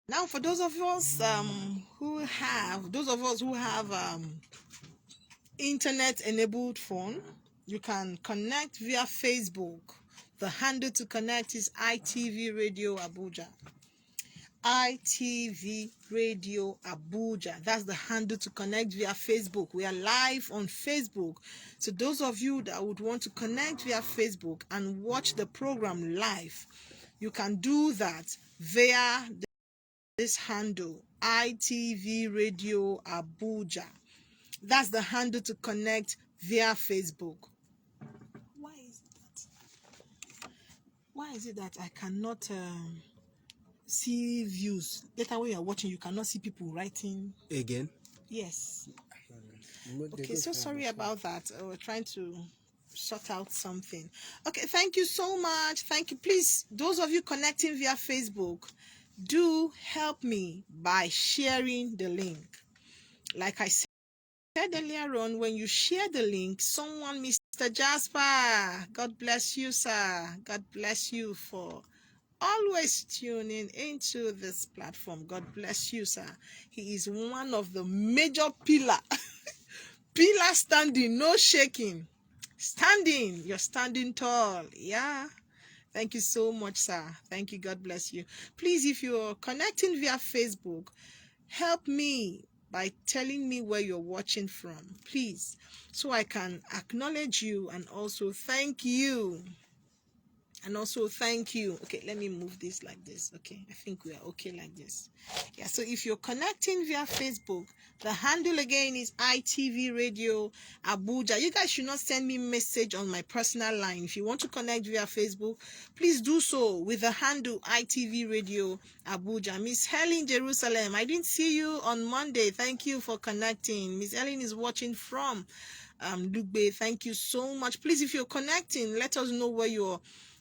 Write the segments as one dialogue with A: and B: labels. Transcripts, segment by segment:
A: Now, for those of us who have internet-enabled phone, you can connect via Facebook. The handle to connect is ITV Radio Abuja. ITV Radio Abuja. That's the handle to connect via Facebook. We are live on Facebook. So those of you that would want to connect via Facebook and watch the program live, you can do that via this handle, ITV Radio Abuja. That's the handle to connect via Facebook. Why is it that I cannot see views? Later when you're watching, you cannot see people writing.
B: Again?
A: Yes. Okay, so sorry about that. We're trying to sort out something. Okay, thank you so much. Thank you. Please, those of you connecting via Facebook, do help me by sharing the link. Like I said earlier on, when you share the link, someone, Mr. Jasper, God bless you, sir. God bless you for always tuning into this platform. God bless you, sir. He is one of the major pillar standing, no shaking. Standing, you're standing tall. Yeah. Thank you so much, sir. Thank you. God bless you. Please, if you're connecting via Facebook, help me by telling me where you're watching from, please, so I can acknowledge you and also thank you. Okay, let me move this like this. Okay, I think we are okay like this. Yeah, so if you're connecting via Facebook, the handle again is ITV Radio Abuja. You guys should not send me message on my personal line. If you want to connect via Facebook, please do so with the handle ITV Radio Abuja. Miss Helen Jerusalem, I didn't see you on Monday. Thank you for connecting. Miss Helen is watching from Lugbe. Thank you so much. Please, if you're connecting, let us know where you're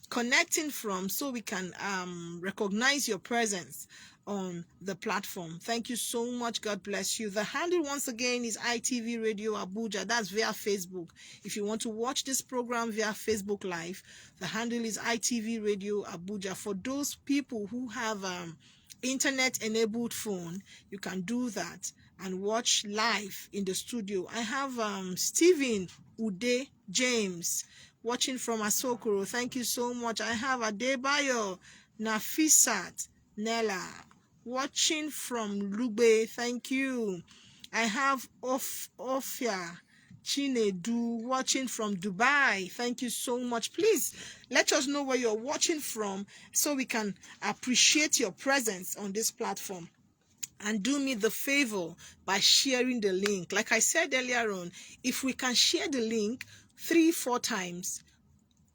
A: connecting from so we can recognize your presence on the platform. Thank you so much. God bless you. The handle once again is ITV Radio Abuja. That's via Facebook. If you want to watch this program via Facebook Live, the handle is ITV Radio Abuja. For those people who have internet enabled phone, you can do that and watch live in the studio. I have Stephen Ude James watching from Asokoro. Thank you so much. I have Adebayo Nafisat Nella watching from Lugbe. Thank you. I have Ofia Chinedu watching from Dubai. Thank you so much. Please let us know where you're watching from so we can appreciate your presence on this platform. And do me the favor by sharing the link. Like I said earlier on, if we can share the link 3-4 times,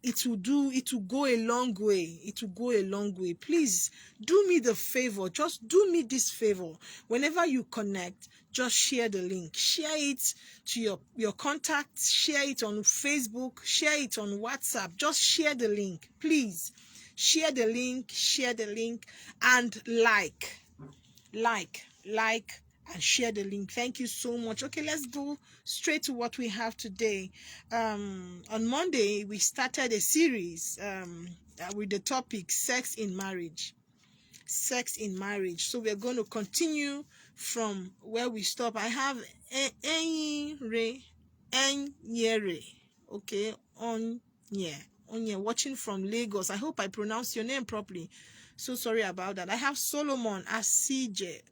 A: it will go a long way. It will go a long way. Please do me the favor. Just do me this favor. Whenever you connect, just share the link. Share it to your contacts. Share it on Facebook. Share it on WhatsApp. Just share the link. Please share the link. Share the link and like and share the link. Thank you so much. Okay, let's go straight to what we have today. On Monday we started a series with the topic sex in marriage. So we're going to continue from where we stop. I have Enyere, okay, Onye watching from Lagos. I hope I pronounced your name properly. So sorry about that. I have Solomon Asije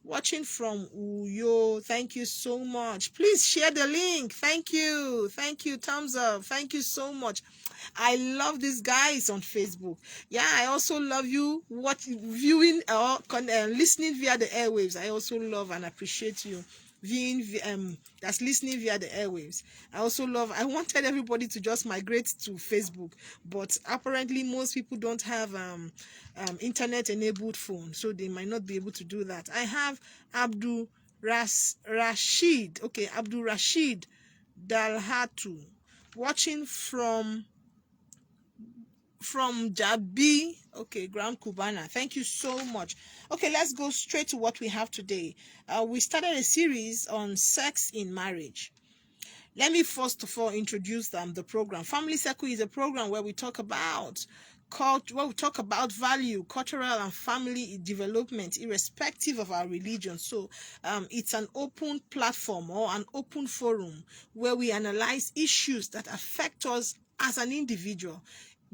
A: watching from Uyo. Thank you so much. Please share the link. Thank you. Thumbs up. Thank you so much. I love these guys on Facebook. Yeah, I also love you viewing or listening via the airwaves. I also love and appreciate you viewing that's listening via the airwaves. I wanted everybody to just migrate to Facebook, but apparently most people don't have internet enabled phone, so they might not be able to do that. I have Abdul Rashid Dalhatu watching from Jabi, okay, Grand Cubana. Thank you so much. Okay, let's go straight to what we have today. We started a series on sex in marriage. Let me first of all introduce the program. Family Circle is a program where we talk about where we talk about value, cultural and family development, irrespective of our religion. So it's an open platform or an open forum where we analyze issues that affect us as an individual,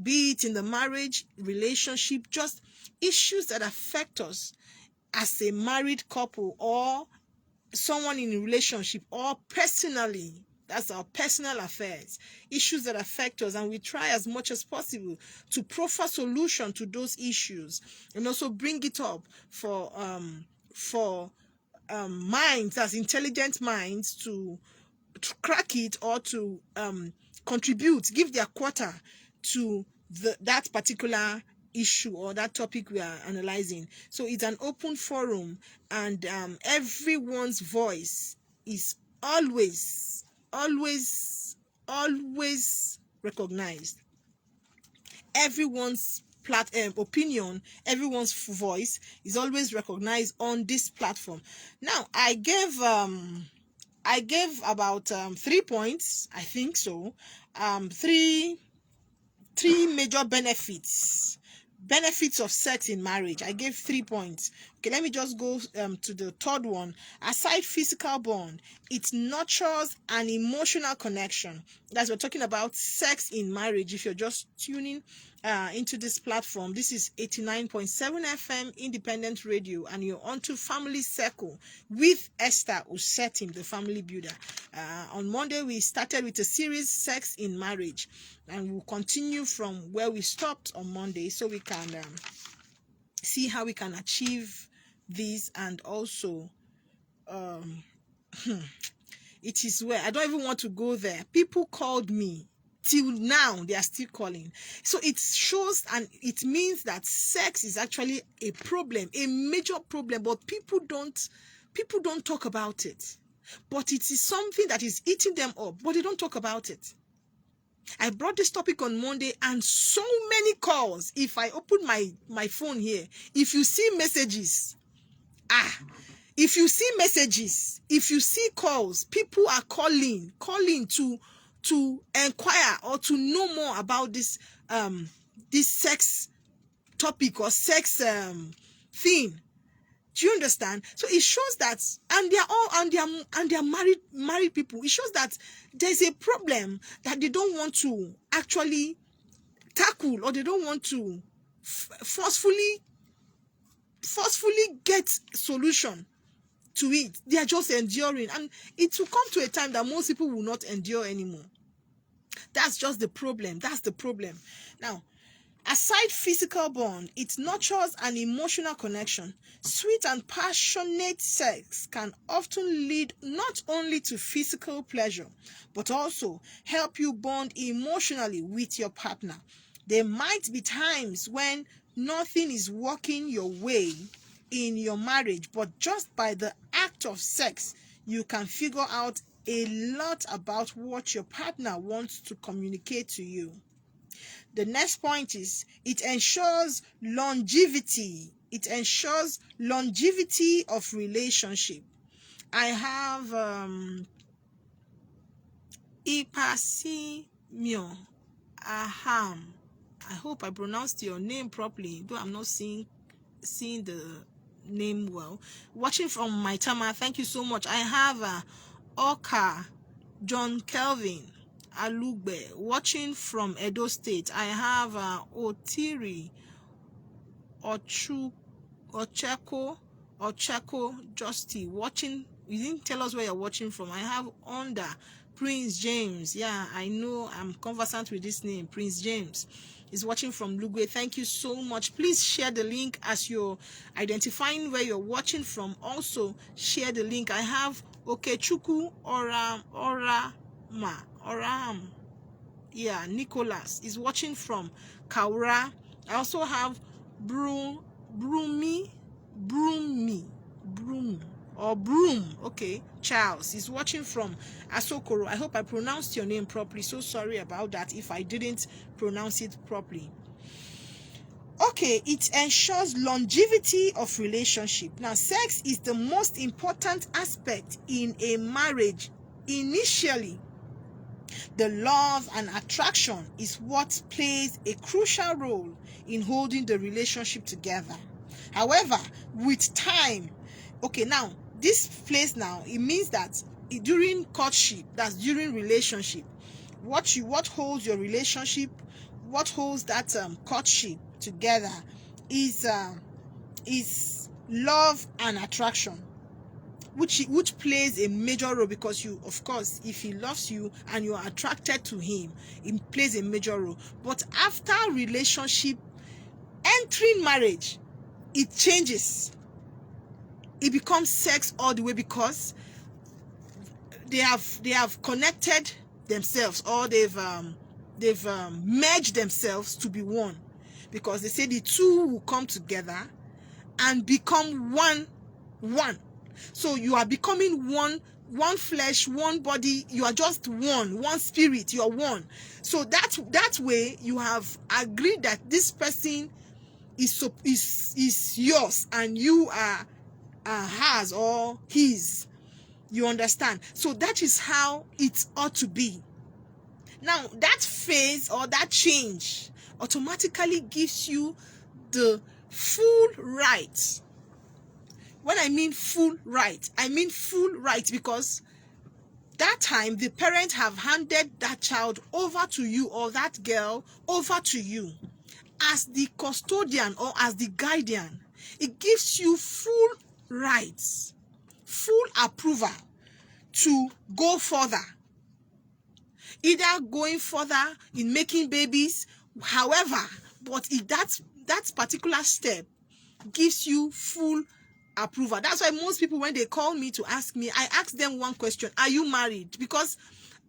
A: be it in the marriage, relationship, just issues that affect us as a married couple or someone in a relationship, or personally. That's our personal affairs, issues that affect us, and we try as much as possible to proffer solution to those issues, and also bring it up for minds, as intelligent minds, to crack it, or to contribute, give their quota to that particular issue or that topic we are analyzing. So it's an open forum, and everyone's voice is always recognized. Everyone's opinion, everyone's voice is always recognized on this platform. Now, I gave about 3 points, I think so. Three major benefits of sex in marriage. I gave 3 points. Okay, let me just go to the third one. Aside physical bond, it nurtures an emotional connection. That's, we're talking about sex in marriage. If you're just tuning into this platform, this is 89.7 FM Independent Radio, and you're onto Family Circle with Esther Usetim, the family builder. On Monday, we started with a series, Sex in Marriage, and we'll continue from where we stopped on Monday, so we can see how we can achieve this. And also it is where I don't even want to go there. People called me, till now they are still calling. So it shows, and it means that sex is actually a problem, a major problem, but people don't talk about it. But it is something that is eating them up, but they don't talk about it. I brought this topic on Monday, and so many calls. If I open my phone here, if you see messages, if you see messages, if you see calls, people are calling to inquire or to know more about this sex topic or sex thing. Do you understand? So it shows that, and they are married people. It shows that there's a problem that they don't want to actually tackle, or they don't want to forcefully get solution to it. They are just enduring, and it will come to a time that most people will not endure anymore. That's just the problem. That's the problem. Now, aside physical bond, it nurtures an emotional connection. Sweet and passionate sex can often lead not only to physical pleasure, but also help you bond emotionally with your partner. There might be times when nothing is working your way in your marriage, but just by the act of sex, you can figure out a lot about what your partner wants to communicate to you. The next point is, it ensures longevity. It ensures longevity of relationship. I have Ipasimio Aham. I hope I pronounced your name properly, though I'm not seeing the name well. Watching from Maitama, thank you so much. I have Oka John Kelvin Alugbe, watching from Edo State. I have Otiri Ocheko Justy, watching. You didn't tell us where you're watching from. I have Onda Prince James. Yeah, I know, I'm conversant with this name. Prince James is watching from Lugwe. Thank you so much. Please share the link as you're identifying where you're watching from. Also share the link. I have Okechuku Oram. Yeah, Nicholas is watching from Kaura. I also have Broom. Okay, Charles is watching from Asokoro. I hope I pronounced your name properly. So sorry about that if I didn't pronounce it properly. Okay, it ensures longevity of relationship. Now, sex is the most important aspect in a marriage. Initially, the love and attraction is what plays a crucial role in holding the relationship together. However, with time, okay, now this place now, it means that during courtship, that's during relationship, what holds your relationship, what holds that courtship together is love and attraction, which plays a major role, because you, of course, if he loves you and you are attracted to him, it plays a major role. But after relationship, entering marriage, it changes. It becomes sex all the way, because they have connected themselves, or they've merged themselves to be one, because they say the two will come together and become one. So you are becoming one flesh, one body. You are just one spirit. You are one. So that way you have agreed that this person is yours and you are hers or his. You understand? So that is how it ought to be. Now that phase or that change automatically gives you the full right. When I mean full right, I mean full right, because that time the parents have handed that child over to you, or that girl over to you, as the custodian or as the guardian. It gives you full rights, full approval to go further, either going further in making babies, however, but if that particular step gives you full approval. That's why most people, when they call me to ask me, I ask them one question: are you married? Because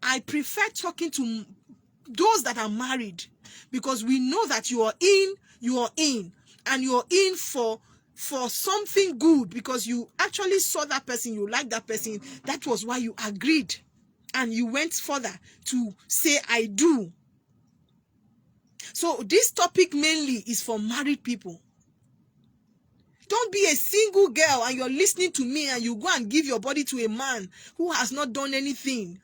A: I prefer talking to those that are married, because we know that you are in, and you are in for something good, because you actually saw that person, you like that person. That was why you agreed and you went further to say I do. So this topic mainly is for married people. Don't be a single girl and you're listening to me and you go and give your body to a man who has not done anything,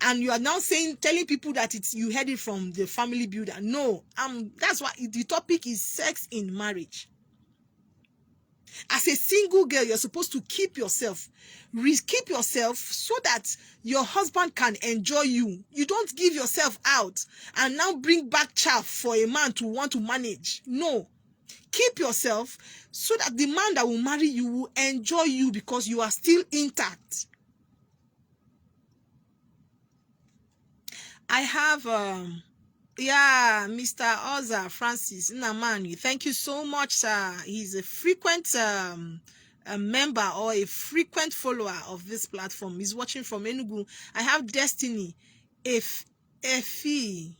A: and you are now telling people that you heard it from the family builder. No, that's why the topic is sex in marriage. As a single girl, you're supposed to keep yourself so that your husband can enjoy you. You don't give yourself out and now bring back chaff for a man to want to manage. No. Keep yourself so that the man that will marry you will enjoy you, because you are still intact. I have Mr. Oza Francis Nnamani. Thank you so much, sir. He's a frequent a member or a frequent follower of this platform. He's watching from Enugu. I have Destiny Efi.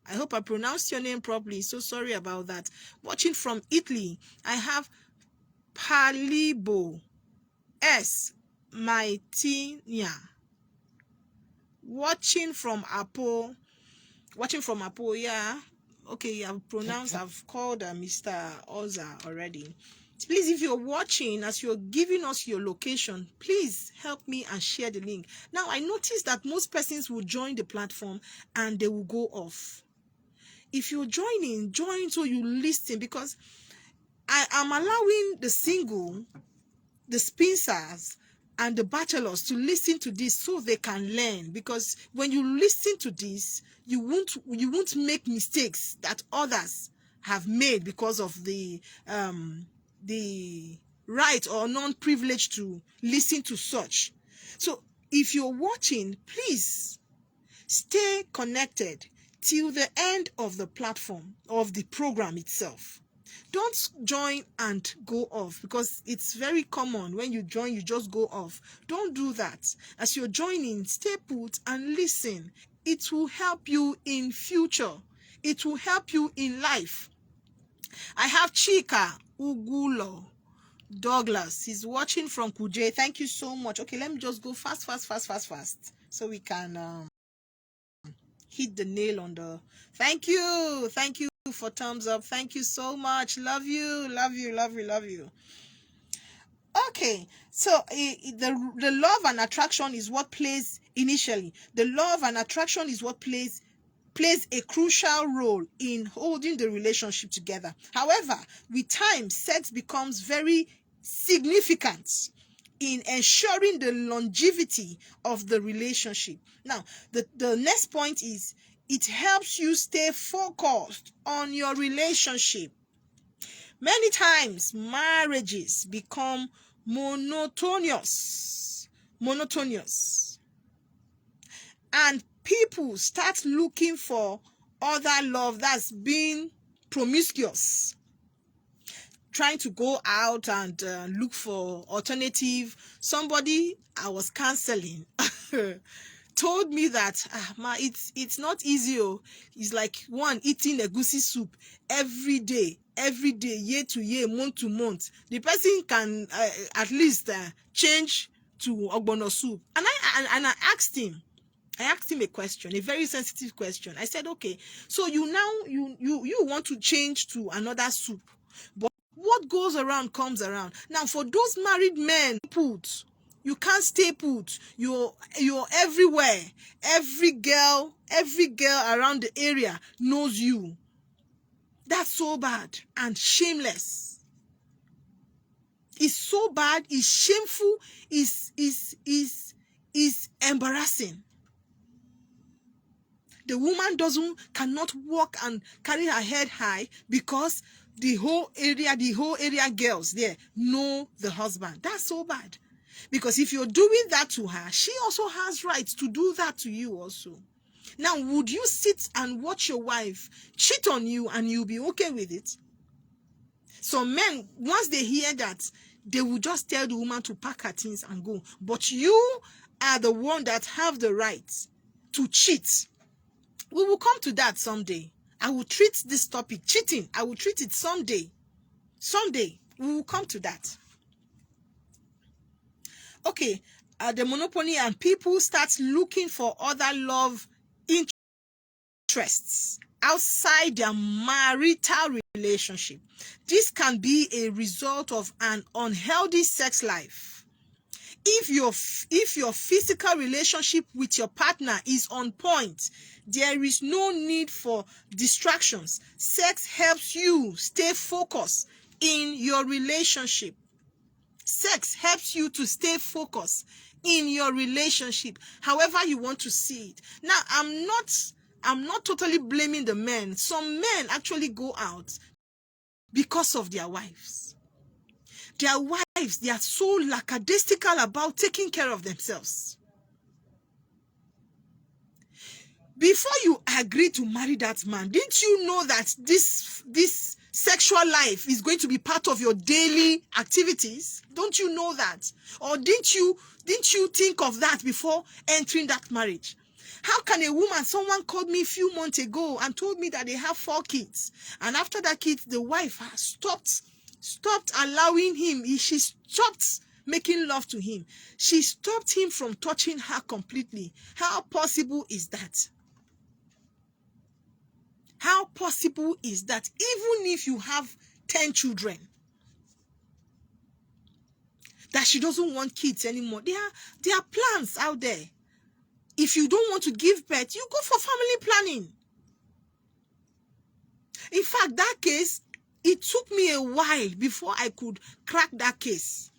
A: I hope I pronounced your name properly. So sorry about that. Watching from Italy, I have Palibo S. Maitinia. Watching from Apo, yeah. Okay, I've called Mr. Oza already. Please, if you're watching, as you're giving us your location, please help me and share the link. Now, I noticed that most persons will join the platform and they will go off. If you're joining, join so you listen, because I am allowing the single, the spinsters, and the bachelors to listen to this so they can learn. Because when you listen to this, you won't make mistakes that others have made because of the right or non-privilege to listen to such. So if you're watching, please stay connected till the end of the platform, of the program itself. Don't join and go off, because it's very common when you join, you just go off. Don't do that. As you're joining, stay put and listen. It will help you in future. It will help you in life. I have Chika Ugulo Douglas. He's watching from Kuje. Thank you so much. Okay, let me just go fast, so we can hit the nail on the... Thank you for thumbs up. Thank you so much. Love you. Okay, so the love and attraction is what plays initially. The love and attraction is what plays plays a crucial role in holding the relationship together. However, with time, sex becomes very significant in ensuring the longevity of the relationship. Now, the next point is it helps you stay focused on your relationship. Many times, marriages become monotonous, and people start looking for other love, that's being promiscuous, trying to go out and look for alternative. Somebody I was counseling told me that it's not easy. It's like one eating egusi soup every day, year to year, month to month. The person can at least change to ogbono soup. And I asked him a question, a very sensitive question. I said, okay, so you want to change to another soup, but what goes around comes around. Now, for those married men, you can't stay put. You're everywhere. Every girl around the area knows you. That's so bad and shameless. It's so bad. It's shameful. Is embarrassing. The woman cannot walk and carry her head high because the whole area girls there know the husband. That's so bad. Because if you're doing that to her, she also has rights to do that to you also. Now, would you sit and watch your wife cheat on you and you'll be okay with it? Some men, once they hear that, they will just tell the woman to pack her things and go. But you are the one that have the right to cheat. We will come to that someday. I will treat this topic, cheating. I will treat it someday. Someday, we will come to that. Okay, the monopoly, and people start looking for other love interests outside their marital relationship. This can be a result of an unhealthy sex life. If your physical relationship with your partner is on point, there is no need for distractions. Sex helps you stay focused in your relationship. Sex helps you to stay focused in your relationship, however you want to see it. Now, I'm not totally blaming the men. Some men actually go out because of their wives. Their wives, they are so lackadaisical about taking care of themselves. Before you agree to marry that man, didn't you know that this sexual life is going to be part of your daily activities? Don't you know that? Or didn't you think of that before entering that marriage? How can a woman, someone called me a few months ago and told me that they have 4 kids. And after that kid, the wife has stopped allowing him. She stopped making love to him. She stopped him from touching her completely. How possible is that? How possible is that? Even if you have 10 children, that she doesn't want kids anymore. There are plans out there. If you don't want to give birth, you go for family planning. In fact, that case, it took me a while before I could crack that case.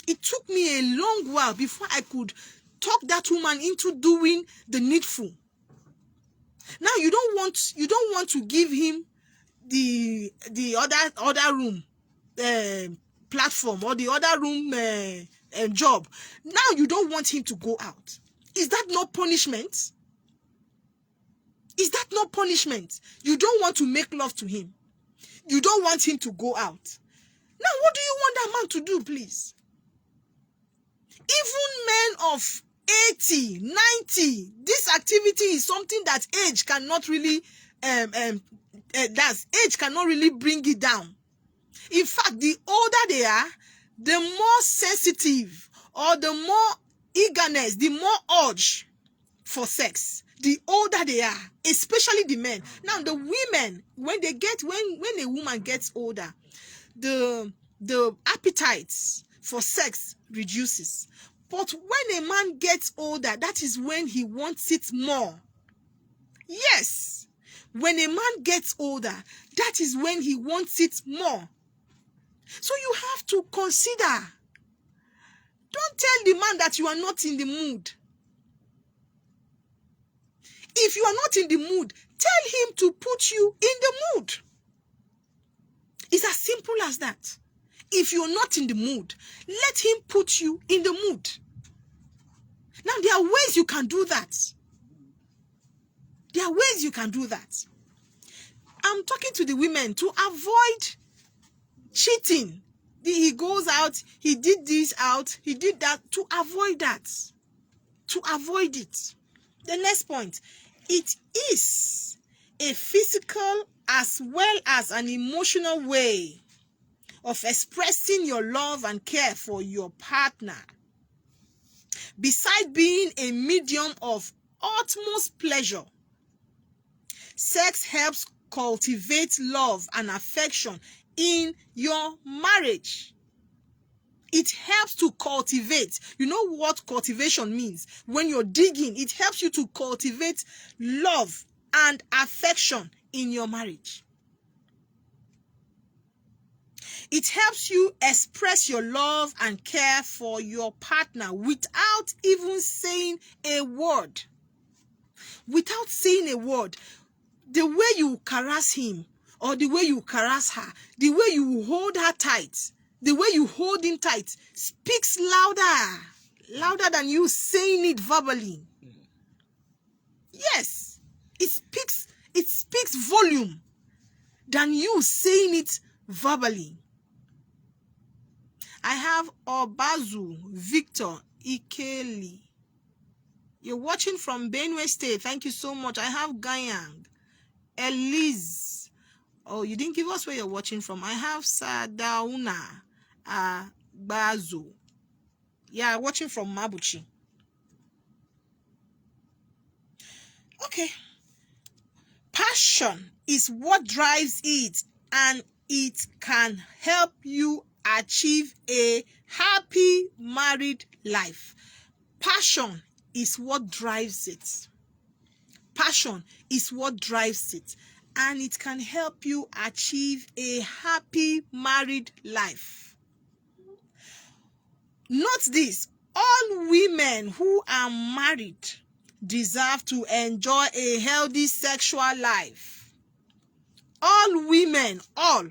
A: It took me a long while before I could talk that woman into doing the needful. Now you don't want to give him the other room platform or the other room job. Now you don't want him to go out. Is that not punishment? Is that not punishment? You don't want to make love to him. You don't want him to go out. Now what do you want that man to do, please? Even men of 80, 90, this activity is something that age cannot really age cannot really bring it down. In fact, the older they are, the more sensitive or the more eagerness, the more urge for sex. The older they are, especially the men. Now the women, when a woman gets older, the appetites for sex reduces. But when a man gets older, that is when he wants it more. Yes. When a man gets older, that is when he wants it more. So you have to consider. Don't tell the man that you are not in the mood. If you are not in the mood, tell him to put you in the mood. It's as simple as that. If you're not in the mood, let him put you in the mood. Now, there are ways you can do that. There are ways you can do that. I'm talking to the women to avoid cheating. He goes out, he did this out, he did that, to avoid that. To avoid it. The next point, it is a physical as well as an emotional way of expressing your love and care for your partner. Besides being a medium of utmost pleasure, sex helps cultivate love and affection in your marriage. It helps to cultivate. You know what cultivation means? When you're digging, it helps you to cultivate love and affection in your marriage. It helps you express your love and care for your partner without even saying a word. Without saying a word. The way you caress him or the way you caress her, the way you hold her tight, the way you hold him tight speaks louder than you saying it verbally. Yes, it speaks volume than you saying it verbally. I have Obazu Victor Ikeli. You're watching from Benue State. Thank you so much. I have Gayang. Elise. Oh, you didn't give us where you're watching from. I have Sadauna Bazo. Yeah, watching from Mabuchi. Okay. Passion is what drives it, and it can help you achieve a happy married life. Passion is what drives it. Passion is what drives it, and it can help you achieve a happy married life. Note this, all women who are married deserve to enjoy a healthy sexual life. All women, all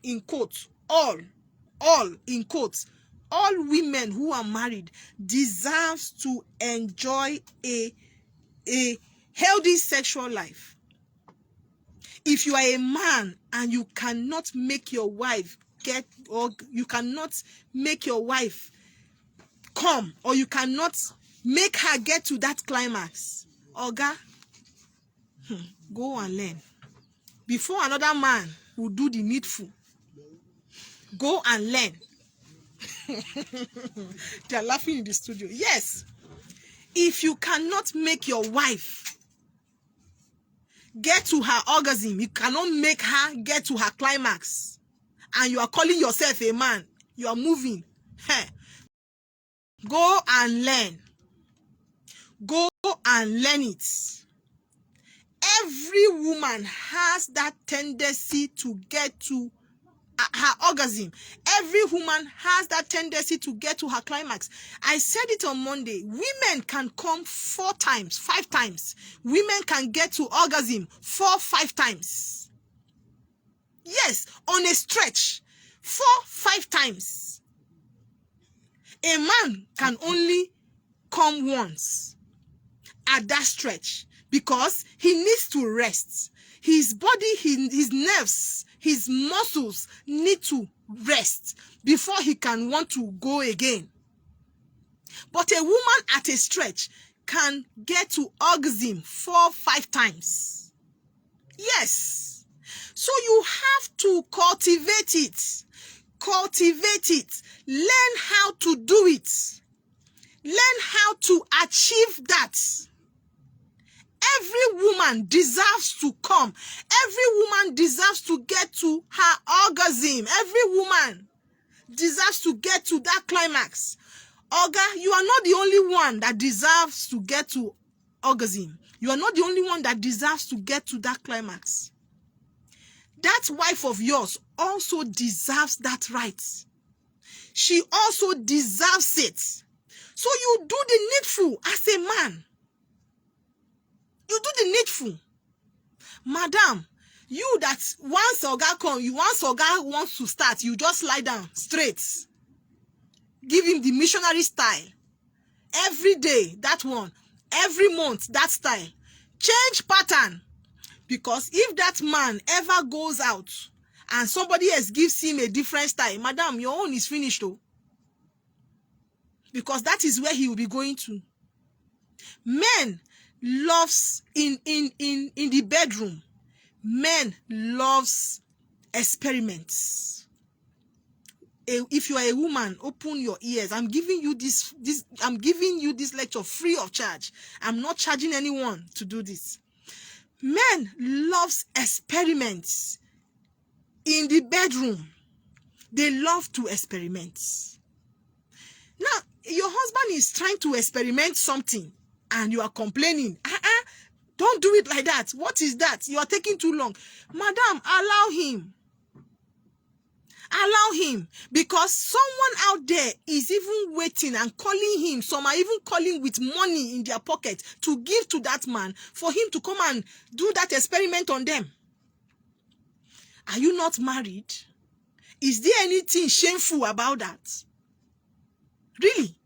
A: in quotes, all in quotes, all women who are married deserve to enjoy a healthy sexual life. If you are a man and you cannot make your wife you cannot make your wife come, or you cannot make her get to that climax, Oga, go and learn. Before another man will do the needful, go and learn. They are laughing in the studio. Yes. If you cannot make your wife get to her orgasm, you cannot make her get to her climax, and you are calling yourself a man, you are moving, go and learn. Go and learn it. Every woman has that tendency to get to her orgasm. Every woman has that tendency to get to her climax. I said it on Monday. Women can come 4 times, 5 times. Women can get to orgasm 4, 5 times. Yes, on a stretch, 4, 5 times. A man can only come once at that stretch because he needs to rest. His body, his nerves, his muscles need to rest before he can want to go again. But a woman at a stretch can get to orgasm 4, 5 times. Yes. So you have to cultivate it. Cultivate it. Learn how to do it. Learn how to achieve that. Every woman deserves to come. Every woman deserves to get to her orgasm. Every woman deserves to get to that climax. Olga, you are not the only one that deserves to get to orgasm. You are not the only one that deserves to get to that climax. That wife of yours also deserves that right. She also deserves it. So you do the needful as a man. You do the needful. Madam, you that once Oga wants to start, you just lie down straight. Give him the missionary style. Every day, that one. Every month, that style. Change pattern. Because if that man ever goes out and somebody else gives him a different style, madam, your own is finished though. Because that is where he will be going to. Men loves in the bedroom. Men loves experiments. If you are a woman, open your ears. I'm giving you this lecture free of charge. I'm not charging anyone to do this. Men loves experiments in the bedroom. They love to experiment. Now, your husband is trying to experiment something and you are complaining. Don't do it like that. What is that? You are taking too long. Madam, allow him. Allow him. Because someone out there is even waiting and calling him. Some are even calling with money in their pocket to give to that man for him to come and do that experiment on them. Are you not married? Is there anything shameful about that? Really?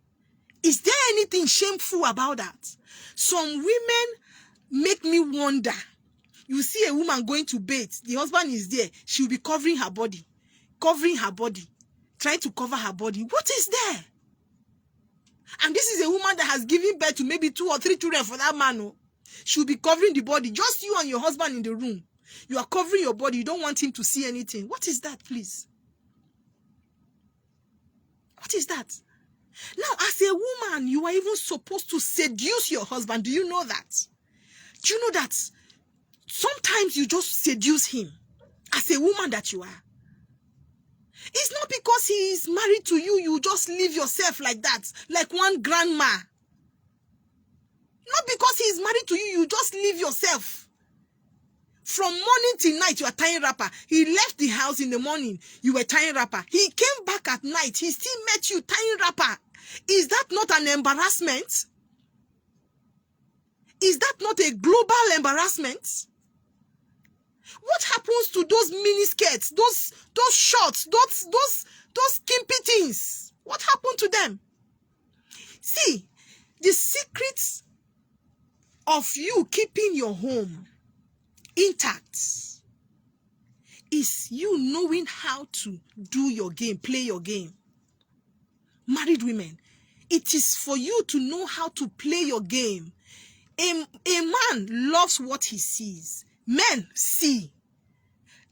A: Is there anything shameful about that? Some women make me wonder. You see a woman going to bathe, the husband is there, she will be covering her body, trying to cover her body. What is there? And this is a woman that has given birth to maybe 2 or 3 children for that man. Oh. She will be covering the body, just you and your husband in the room. You are covering your body, you don't want him to see anything. What is that, please? What is that? Now, as a woman, you are even supposed to seduce your husband. Do you know that? Do you know that sometimes you just seduce him as a woman that you are? It's not because he is married to you, you just leave yourself like that, like one grandma. Not because he is married to you, you just leave yourself. From morning till night, you are tying wrapper. He left the house in the morning, you were tying wrapper. He came back at night, he still met you tying wrapper. Is that not an embarrassment? Is that not a global embarrassment? What happens to those mini skirts, those shorts, those skimpy things? What happened to them? See, the secrets of you keeping your home intact is you knowing how to do your game, play your game. Married women, it is for you to know how to play your game. A man loves what he sees. Men see.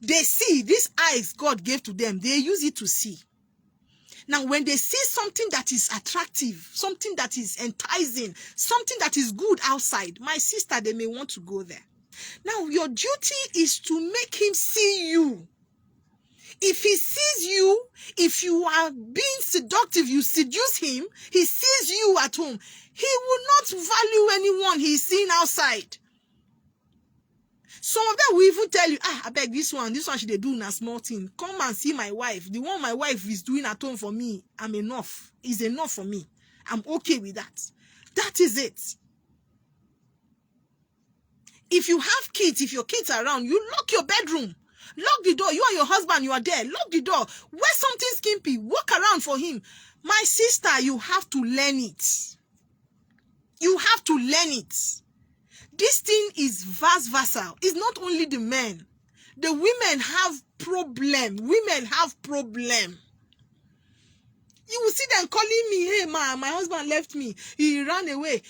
A: They see. These eyes God gave to them, they use it to see. Now, when they see something that is attractive, something that is enticing, something that is good outside, my sister, they may want to go there. Now, your duty is to make him see you. If he sees you, if you are being seductive, you seduce him, he sees you at home, he will not value anyone he's seeing outside. Some of them will even tell you, I beg this one should they do a small thing. Come and see my wife. The one my wife is doing at home for me, I'm enough. Is enough for me. I'm okay with that. That is it. If you have kids, if your kids are around, you lock your bedroom. Lock the door. You and your husband, you are there. Lock the door. Wear something skimpy. Walk around for him. My sister, you have to learn it. You have to learn it. This thing is versa. It's not only the men. The women have problem. Women have problem. You will see them calling me, hey, ma, my husband left me. He ran away.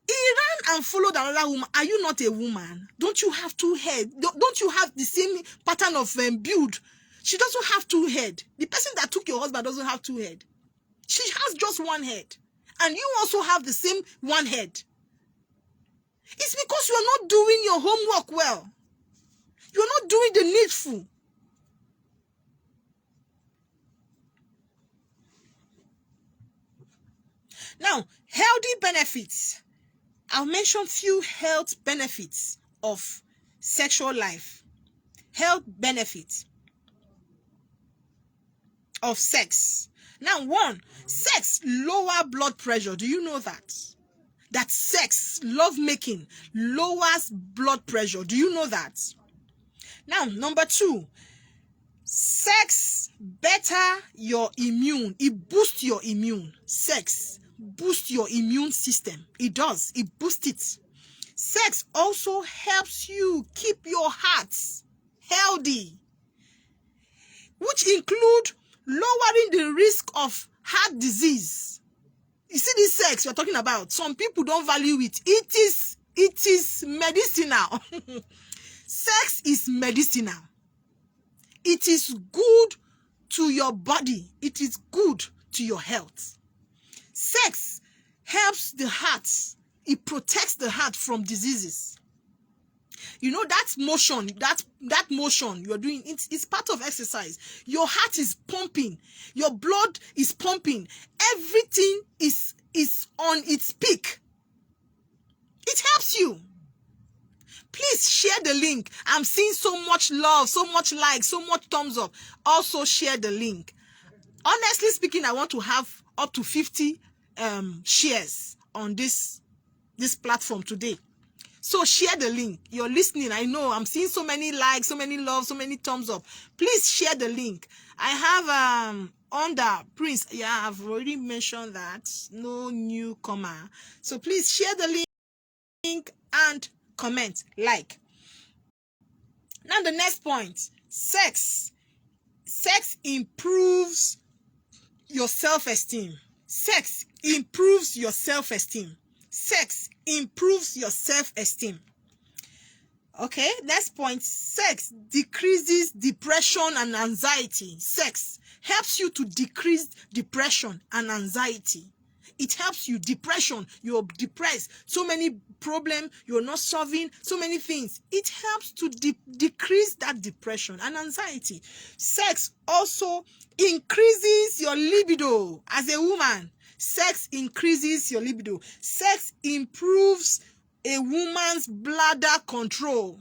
A: He ran and followed another woman. Are you not a woman? Don't you have 2 heads? Don't you have the same pattern of build? She doesn't have 2 heads. The person that took your husband doesn't have 2 heads. She has just 1 head. And you also have the same 1 head. It's because you are not doing your homework well. You are not doing the needful. Now, healthy benefits. I'll mention few health benefits of sexual life. Health benefits of sex. Now, one, sex lower blood pressure. Do you know that? That sex, lovemaking, lowers blood pressure. Do you know that? Now, number two, sex better your immune. It boosts your immune. Sex boosts your immune system. It does. It boosts it. Sex also helps you keep your heart healthy, which include lowering the risk of heart disease. You see this sex we're talking about, some people don't value it. It is medicinal. Sex is medicinal. It is good to your body. It is good to your health. Sex helps the heart. It protects the heart from diseases. You know, that motion you're doing, it's part of exercise. Your heart is pumping. Your blood is pumping. Everything is on its peak. It helps you. Please share the link. I'm seeing so much love, so much like, so much thumbs up. Also share the link. Honestly speaking, I want to have up to 50 shares on this platform today. So share the link. You're listening. I know I'm seeing so many likes, so many love, so many thumbs up. Please share the link. I have under Prince. Yeah, I've already mentioned that. No newcomer. So please share the link and comment, like. Now the next point. Sex improves your self-esteem. Sex improves your self-esteem. Sex improves your self-esteem. Okay, next point. Sex decreases depression and anxiety. Sex helps you to decrease depression and anxiety. It helps you. Depression, you're depressed, so many problems you're not solving, so many things. It helps to decrease that depression and anxiety. Sex also increases your libido as a woman. Sex increases your libido. Sex improves a woman's bladder control.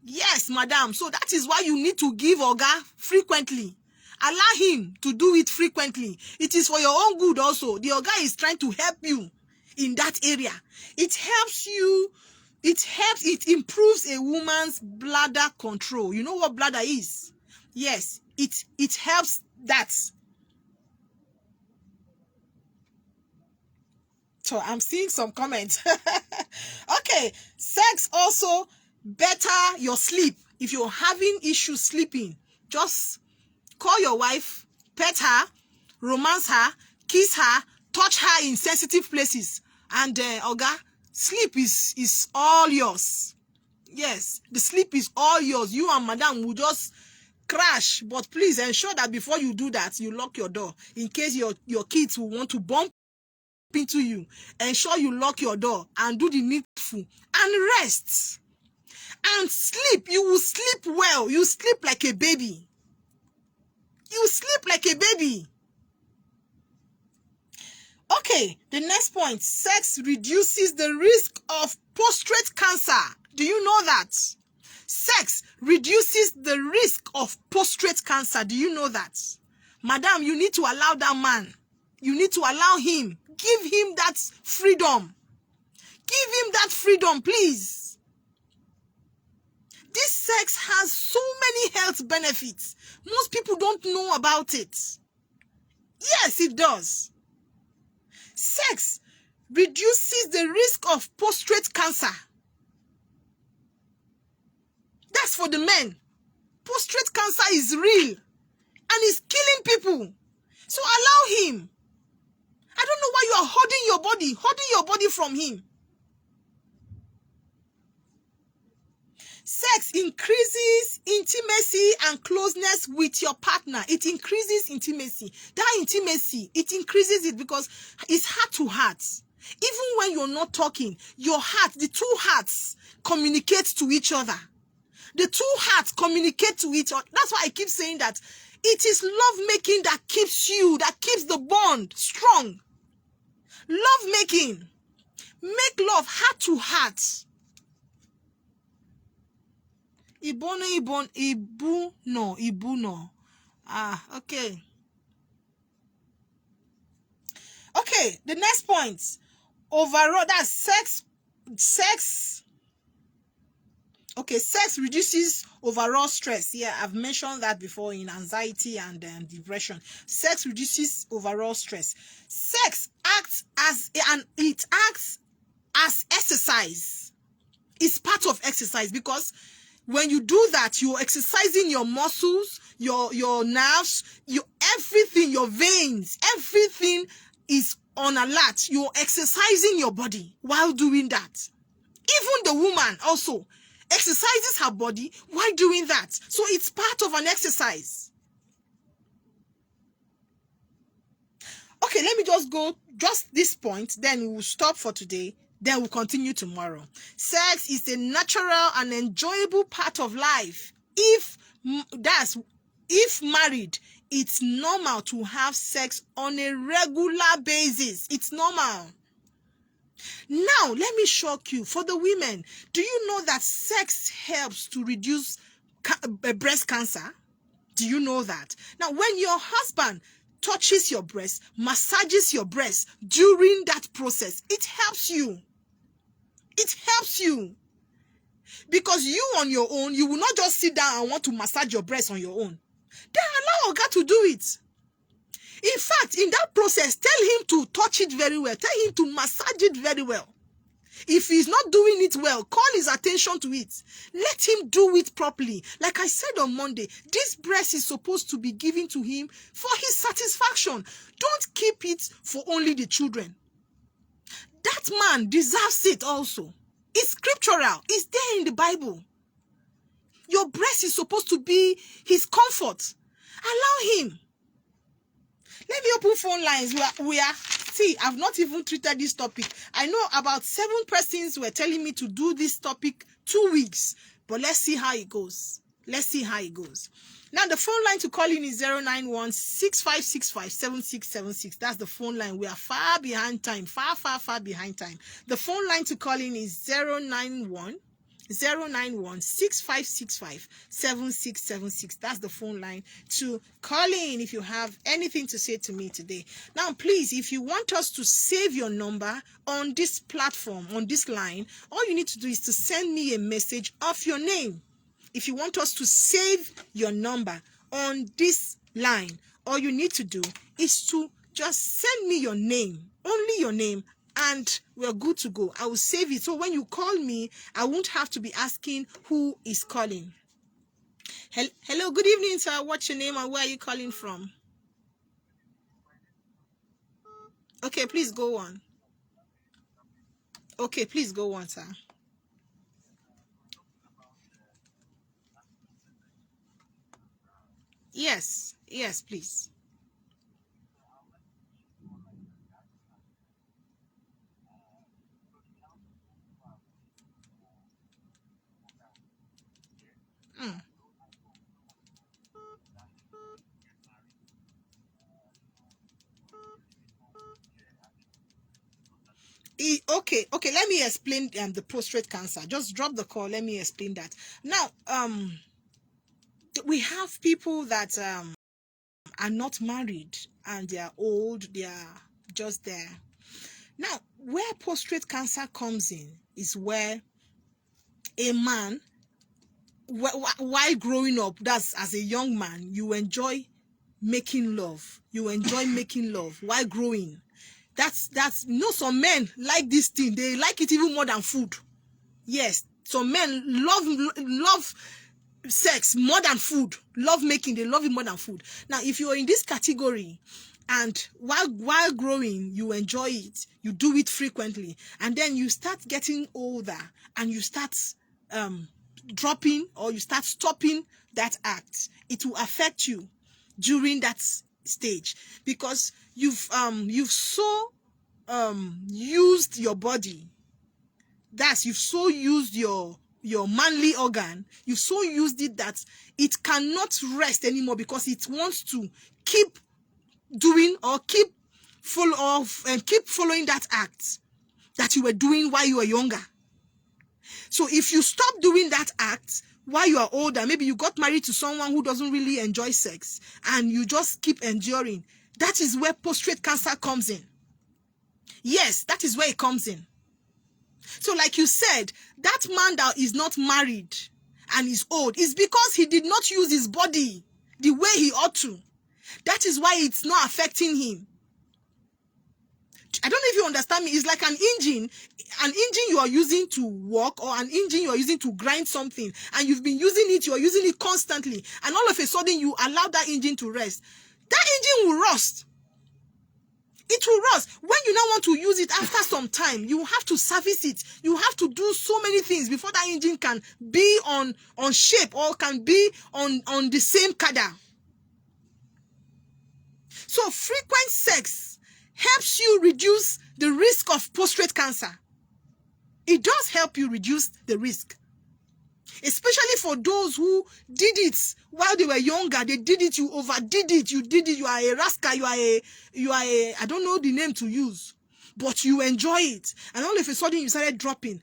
A: Yes, madam. So that is why you need to give Oga frequently. Allow him to do it frequently. It is for your own good also. The Oga is trying to help you in that area. It helps you. It improves a woman's bladder control. You know what bladder is? Yes, it helps that. So I'm seeing some comments. Okay, sex also better your sleep. If you're having issues sleeping, just call your wife, pet her, romance her, kiss her, touch her in sensitive places, and Oga, sleep is all yours. Yes, the sleep is all yours. You and madam will just crash, but please ensure that before you do that, you lock your door in case your kids will want to bump into you. Ensure you lock your door and do the needful and rest and sleep. You will sleep well. You sleep like a baby. You sleep like a baby. Okay, the next point. Sex reduces the risk of prostate cancer. Do you know that? Sex reduces the risk of prostate cancer. Do you know that? Madam, you need to allow that man. You need to allow him. Give him that freedom. Give him that freedom, please. This sex has so many health benefits. Most people don't know about it. Yes, it does. Sex reduces the risk of prostate cancer. That's for the men. Prostate cancer is real and it's killing people. So allow him. I don't know why you are holding your body from him. Sex increases intimacy and closeness with your partner. It increases intimacy. That intimacy, it increases it because it's heart to heart. Even when you're not talking, your heart, the two hearts communicate to each other. The two hearts communicate to each other. That's why I keep saying that it is love making that keeps the bond strong. Love making Make love heart to heart. Ibuno. Okay. Okay, the next point. Overall, that's sex. Okay, sex reduces overall stress. Yeah, I've mentioned that before in anxiety and depression. Sex reduces overall stress. Sex acts as exercise. It's part of exercise, because when you do that, you're exercising your muscles, your nerves, everything, your veins, everything is on alert. You're exercising your body while doing that. Even the woman also exercises her body while doing that. So it's part of an exercise. Okay, let me just go this point, then we'll stop for today. Then we'll continue tomorrow. Sex is a natural and enjoyable part of life. If married, it's normal to have sex on a regular basis. It's normal. Now, let me shock you. For the women, do you know that sex helps to reduce breast cancer? Do you know that? Now, when your husband touches your breast, massages your breast during that process, it helps you. It helps you. Because you on your own, you will not just sit down and want to massage your breast on your own. Then allow Oga to do it. In fact, in that process, tell him to touch it very well. Tell him to massage it very well. If he's not doing it well, call his attention to it. Let him do it properly. Like I said on Monday, this breast is supposed to be given to him for his satisfaction. Don't keep it for only the children. That man deserves it also. It's scriptural. It's there in the Bible. Your breast is supposed to be his comfort. Allow him. Let me open phone lines. See, I've not even treated this topic. I know about 7 persons were telling me to do this topic 2 weeks. But let's see how it goes. Let's see how it goes. Now, the phone line to call in is 091-6565-7676. That's the phone line. We are far behind time. Far behind time. The phone line to call in is 091-6565-7676. That's the phone line to call in if you have anything to say to me today. Now, please, if you want us to save your number on this platform, on this line, all you need to do is to send me a message of your name. If you want us to save your number on this line, all you need to do is to just send me your name, only your name, and we're good to go. I will save it. So when you call me, I won't have to be asking who is calling. Hello, good evening, sir. What's your name and where are you calling from? Okay, please go on. Okay, please go on, sir. Yes, please. Okay, let me explain the prostate cancer. Just drop the call. Let me explain that. Now, we have people that are not married and they are old. They are just there. Now, where prostate cancer comes in is where a man, while growing up, that's as a young man, you enjoy making love. You enjoy making love while growing. That's some men like this thing. They like it even more than food. Yes, some men love sex more than food. Love making, they love it more than food. Now, if you're in this category and while growing, you enjoy it, you do it frequently, and then you start getting older and you start dropping or you start stopping that act, it will affect you during that stage because you've so used your body. You've so used your manly organ. You've so used it that it cannot rest anymore because it wants to keep doing or keep following that act. that you were doing while you were younger. So if you stop doing that act while you are older, maybe you got married to someone who doesn't really enjoy sex and you just keep enduring, that is where prostate cancer comes in. Yes, that is where it comes in. So like you said, that man that is not married and is old is because he did not use his body the way he ought to. That is why it's not affecting him. I don't know if you understand me. It's like an engine you are using to work, or an engine you are using to grind something, and you've been using it, you are using it constantly, and all of a sudden you allow that engine to rest. That engine will rust. It will rust. When you now want to use it after some time, you have to service it. You have to do so many things before that engine can be on shape, or can be on the same cadre. So frequent sex helps you reduce the risk of prostate cancer. It does help you reduce the risk. Especially for those who did it while they were younger. They did it, you overdid it, you did it, you are a rascal, you are a, I don't know the name to use, but you enjoy it. And all of a sudden you started dropping.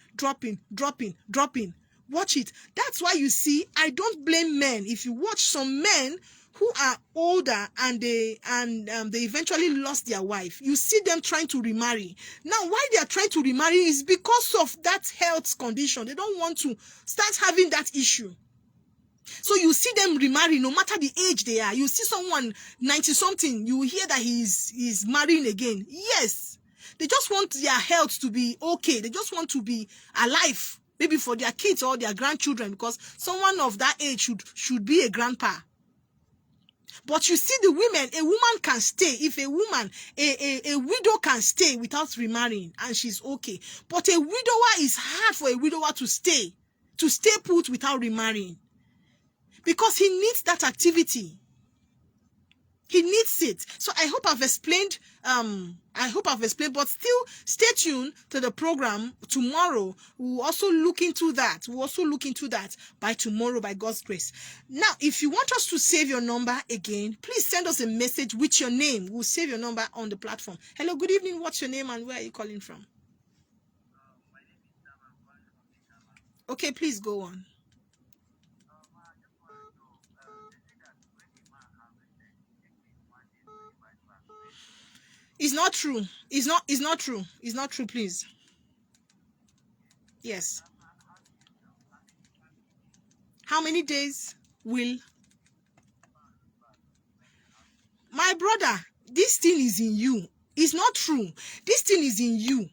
A: Watch it. That's why you see, I don't blame men. If you watch some men who are older and they eventually lost their wife, you see them trying to remarry. Now, why they are trying to remarry is because of that health condition. They don't want to start having that issue. So you see them remarry no matter the age they are. You see someone 90-something, you hear that he's marrying again. Yes. They just want their health to be okay. They just want to be alive, maybe for their kids or their grandchildren, because someone of that age should be a grandpa. But you see the women, a woman can stay. If a woman, a widow can stay without remarrying and she's okay. But a widower, is hard for a widower to stay put without remarrying. Because he needs that activity. He needs it. So I hope I've explained, but still stay tuned to the program tomorrow. We'll also look into that. By tomorrow, by God's grace. Now, if you want us to save your number again, please send us a message with your name. We'll save your number on the platform. Hello, good evening. What's your name and where are you calling from? Okay, please go on. It's not true. It's not true. It's not true, please. Yes. How many days will... My brother, this thing is in you. It's not true. This thing is in you.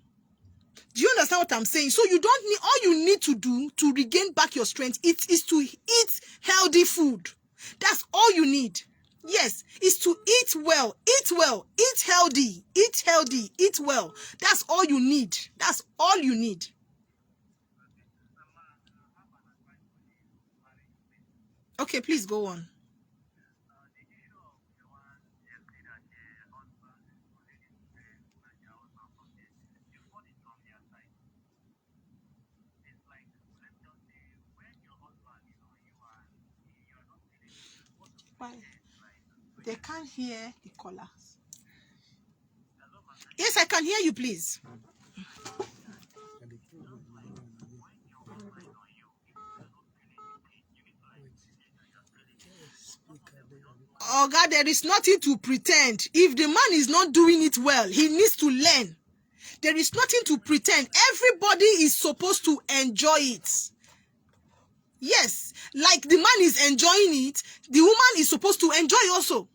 A: Do you understand what I'm saying? So you don't need, all you need to do to regain back your strength is to eat healthy food. That's all you need. Yes, is to eat well, eat healthy, eat well. That's all you need. That's all you need. Okay, please go on. Why? They can't hear the callers. Yes, I can hear you, please. Oh God, there is nothing to pretend. If the man is not doing it well, he needs to learn. There is nothing to pretend. Everybody is supposed to enjoy it. Yes, like the man is enjoying it, the woman is supposed to enjoy also.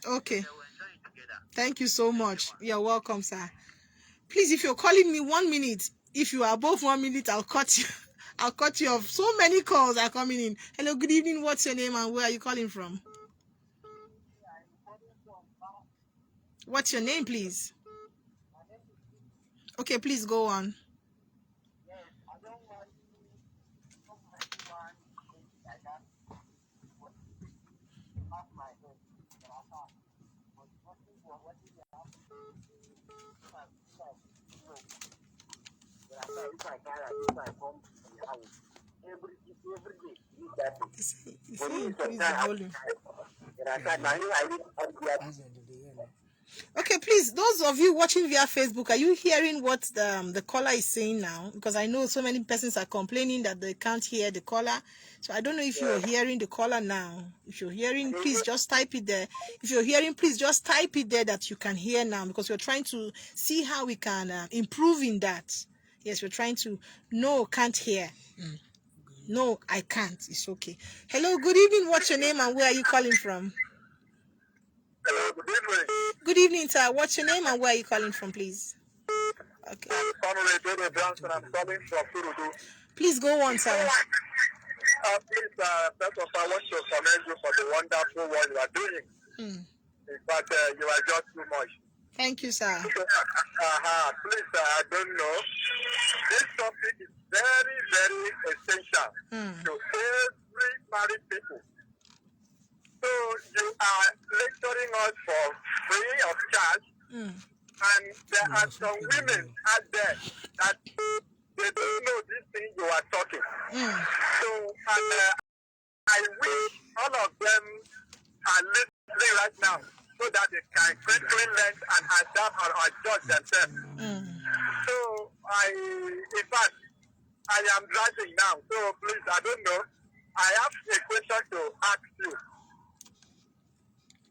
A: Okay. Thank you so much. You're welcome, sir. Please, if you're calling me 1 minute, if you are above 1 minute, I'll cut you. I'll cut you off. So many calls are coming in. Hello, good evening. What's your name and where are you calling from? What's your name, please? Okay, please go on. Increase the volume. Okay, please, those of you watching via Facebook, are you hearing what the caller is saying now? Because I know so many persons are complaining that they can't hear the caller. So I don't know if you're hearing the caller now. If you're hearing, please just type it there. If you're hearing, please just type it there that you can hear now, because we're trying to see how we can improve in that. Yes, we're trying to. No, can't hear. No, I can't. It's okay. Hello, good evening. What's your name and where are you calling from?
B: Hello, good evening.
A: Good evening, sir. What's your name and where are you calling from, please? Okay.
B: I'm Samuel Dodo Johnson. I'm calling from Furudu.
A: Please go on, sir.
B: Please, first of all, I want to commend you for the wonderful work you are doing. In fact, you are just too much.
A: Thank you, sir.
B: Please, I don't know. This topic is very, very essential to every married people. So you are lecturing us for free of charge, and there are some women out there that they don't know this thing you are talking. So I wish all of them are listening right now so that they can quickly learn and adapt and adjust themselves. So in fact, I am driving now. So please, I don't know. I have a question to ask you.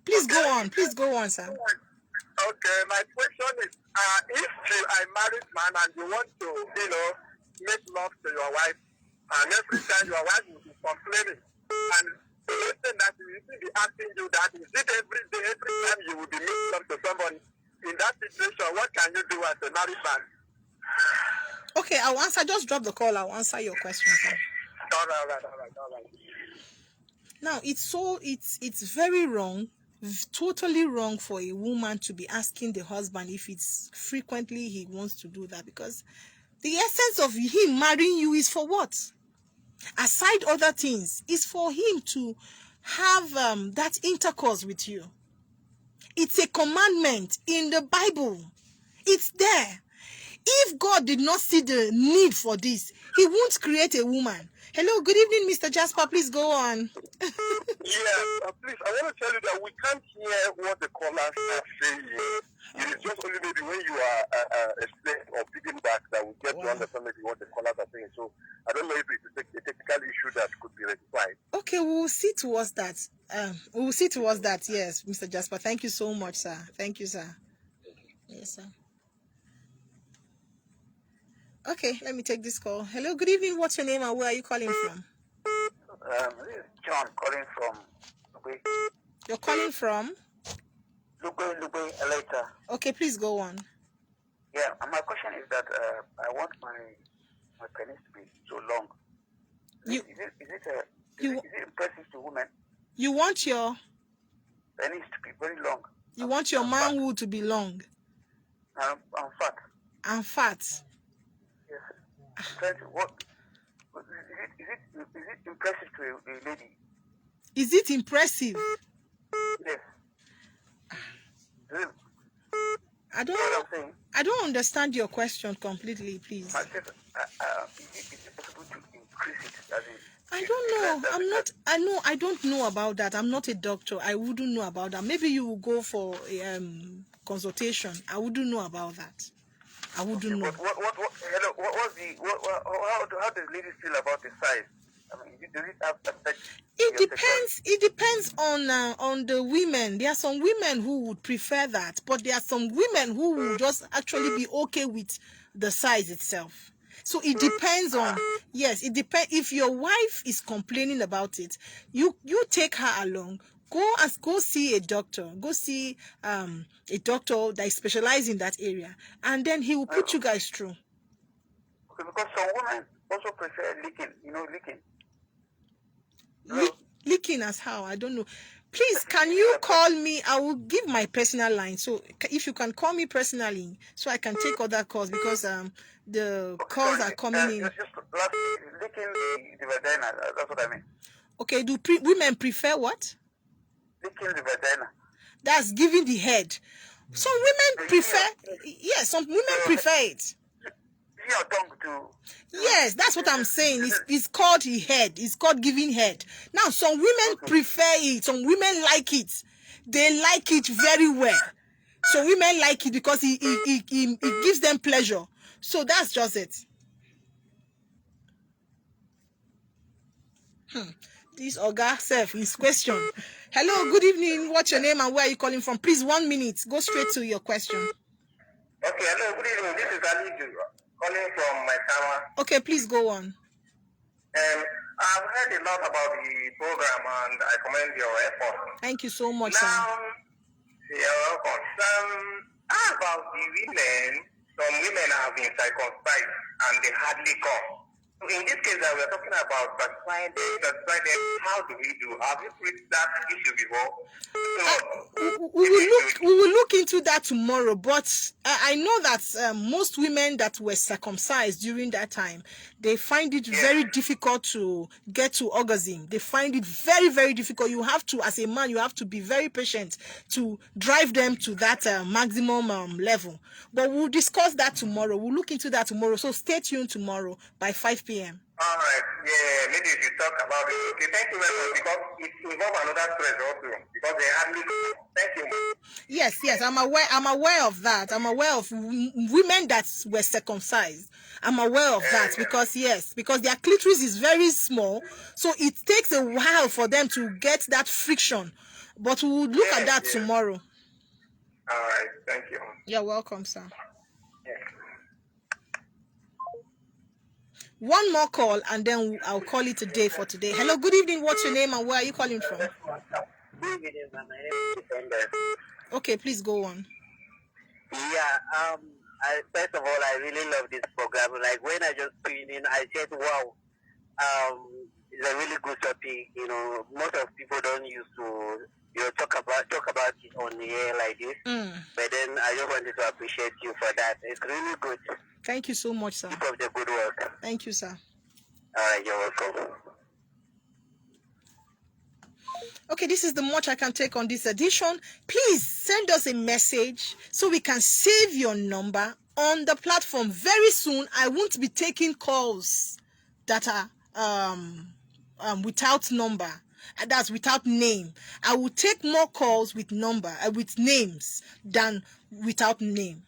A: Please go on. Please go on, sir.
B: Okay, my question is, if you are a married man and you want to, make love to your wife, and every time your wife will be complaining, and the person that will be asking you that, is it every day, every time you will be making love to somebody? In that situation, what can you do as a married man?
A: Okay, I'll answer. Just drop the call. I'll answer your question, sir.
B: All right.
A: Now, it's very wrong, totally wrong for a woman to be asking the husband if it's frequently he wants to do that, because the essence of him marrying you is for what? Aside other things, is for him to have that intercourse with you. It's a commandment in the Bible. It's there. If God did not see the need for this, he won't create a woman. Hello, good evening, Mr. Jasper. Please go on.
B: Please, I want to tell you that we can't hear what the callers are saying. It is just only maybe when you are explaining or picking back that we get to understand maybe what the callers are saying. So I don't know if it's a technical issue that could be rectified.
A: Okay, we'll see towards that. Yes, Mr. Jasper. Thank you so much, sir. Thank you, sir. Yes, sir. Okay, let me take this call. Hello, good evening. What's your name and where are you calling from?
B: This is John calling from Lugbe.
A: You're calling from?
B: Lugbe, Eleta.
A: Okay, please go on.
B: Yeah, and my question is that I want my penis to be so long. Is it impressive to women?
A: You want your
B: penis to be very long.
A: You want your manhood to be long?
B: I'm fat.
A: And fat?
B: Yes. Is it impressive to a lady?
A: Is it impressive?
B: Yes.
A: I don't understand your question completely, please.
B: I said, is it possible to increase it?
A: I don't know. I don't know about that. I'm not a doctor. I wouldn't know about that. Maybe you will go for a consultation. I wouldn't know about that. I wouldn't know.
B: How does ladies feel about the size? I mean, does it have effect?
A: It depends on the women. There are some women who would prefer that, but there are some women who will just actually be okay with the size itself. So it depends on, yes, it depends. If your wife is complaining about it, you take her along. Go see a doctor. Go see a doctor that is specialized in that area, and then he will put you guys through.
B: Okay, because some women also prefer licking.
A: Licking as how? I don't know. Please, can you call me? I will give my personal line. So if you can call me personally, so I can take other calls, because the calls are coming in.
B: Just licking the vagina. That's what I mean.
A: Okay. Do women prefer what?
B: Licking the vagina.
A: That's giving the head. Some women prefer, yes, some women prefer it.
B: Your tongue too.
A: Yes, that's what I'm saying. It's called head. It's called giving head. Now, some women prefer it. Some women like it. They like it very well. So women like it because it gives them pleasure. So that's just it. This Oga self is question. Hello, good evening. What's your name and where are you calling from? Please, 1 minute. Go straight to your question.
B: Okay, hello, good evening. This is Ali calling from my tower.
A: Okay, please go on.
B: I've heard a lot about the program and I commend your effort.
A: Thank you so much,
B: now,
A: sir.
B: You're welcome. How about the women? Some women have been circumcised and they hardly come. So in this case that we're talking about certifying them, how do we do? Have you reached that issue before? So,
A: we will look into that tomorrow, but I know that most women that were circumcised during that time, they find it very difficult to get to orgasm. They find it very, very difficult. You have to, as a man, you have to be very patient to drive them to that maximum level. But we'll discuss that tomorrow. We'll look into that tomorrow. So stay tuned tomorrow by 5 p.m.
B: All right. Yeah, maybe if you talk about it. Okay, thank you very much, because it involves another stress also, because they hardly. Thank you.
A: Yes, I'm aware of that. I'm aware of women that were circumcised. I'm aware of that because their clitoris is very small, so it takes a while for them to get that friction. But we'll look at that tomorrow.
B: All right. Thank you.
A: You're welcome, sir.
B: Yeah.
A: One more call and then I'll call it a day for today. Hello, good evening. What's your name and where are you calling from?
B: Good evening, my name is Esther.
A: Okay, please go on.
B: Yeah, first of all, I really love this program. Like when I just tuned in, I said, wow, it's a really good topic. You know, most of people don't used to talk about it on the air like this. But then I just wanted to appreciate you for that. It's really good.
A: Thank you so much, sir.
B: Keep up the good work.
A: Thank you, sir.
B: All right, you're welcome.
A: Okay, this is the much I can take on this edition. Please send us a message so we can save your number on the platform. Very soon, I won't be taking calls that are without number. That's without name. I will take more calls with with names than without name.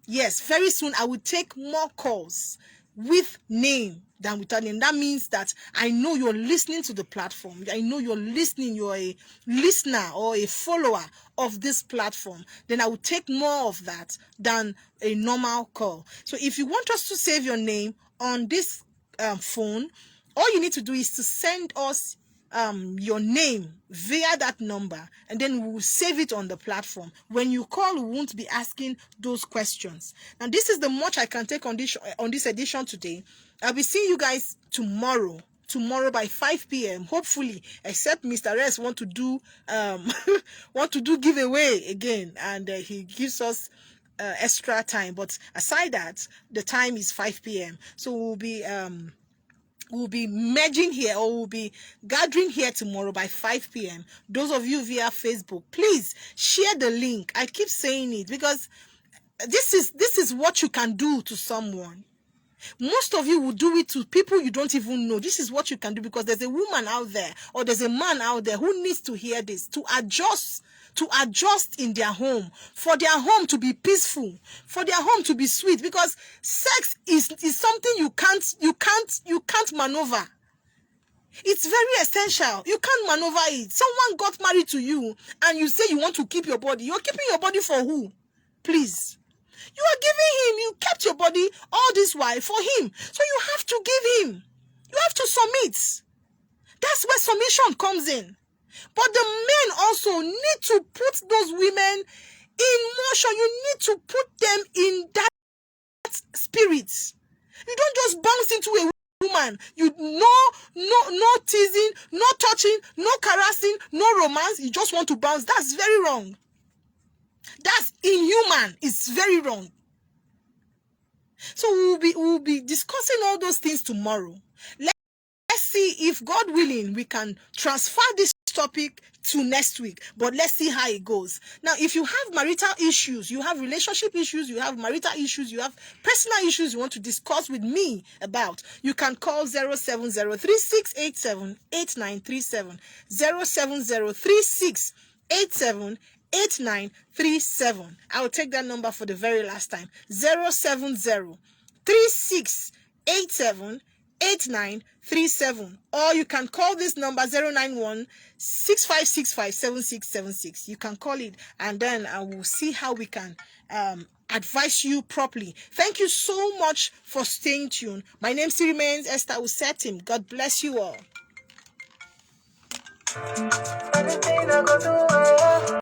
A: Yes, very soon I will take more calls with name than without name. That means that I know you're listening to the platform. I know you're listening. You're a listener or a follower of this platform. Then I will take more of that than a normal call. So if you want us to save your name on this phone, all you need to do is to send us your name via that number, and then we will save it on the platform. When you call, we won't be asking those questions. Now, this is the much I can take on this edition today. I'll be seeing you guys tomorrow by 5 p.m. hopefully, except Mr. S want to do giveaway again, and he gives us extra time. But aside that, the time is 5 p.m. so we'll be merging here, or we'll be gathering here tomorrow by 5 p.m. Those of you via Facebook, please share the link. I keep saying it because this is what you can do to someone. Most of you will do it to people you don't even know. This is what you can do, because there's a woman out there or there's a man out there who needs to hear this, to adjust in their home, for their home to be peaceful, for their home to be sweet, because sex is something you can't maneuver. It's very essential. You can't maneuver it. Someone got married to you and you say you want to keep your body. You're keeping your body for who? Please. You are giving him. You kept your body all this while for him. So you have to give him. You have to submit. That's where submission comes in. But the men also need to put those women in motion. You need to put them in that spirit. You don't just bounce into a woman. No teasing, no touching, no caressing, no romance. You just want to bounce. That's very wrong. That's inhuman. It's very wrong. So we'll be discussing all those things tomorrow. Let's see if, God willing, we can transfer this topic to next week, but let's see how it goes. Now, if you have marital issues, you have relationship issues, you have marital issues, you have personal issues you want to discuss with me about, you can call 07036878937, 07036878937. I will take that number for the very last time. 07036878937, or you can call this number 091-6565-7676. You can call it, and then I will see how we can advise you properly. Thank you so much for staying tuned. My name still remains Esther Usetim. God bless you all.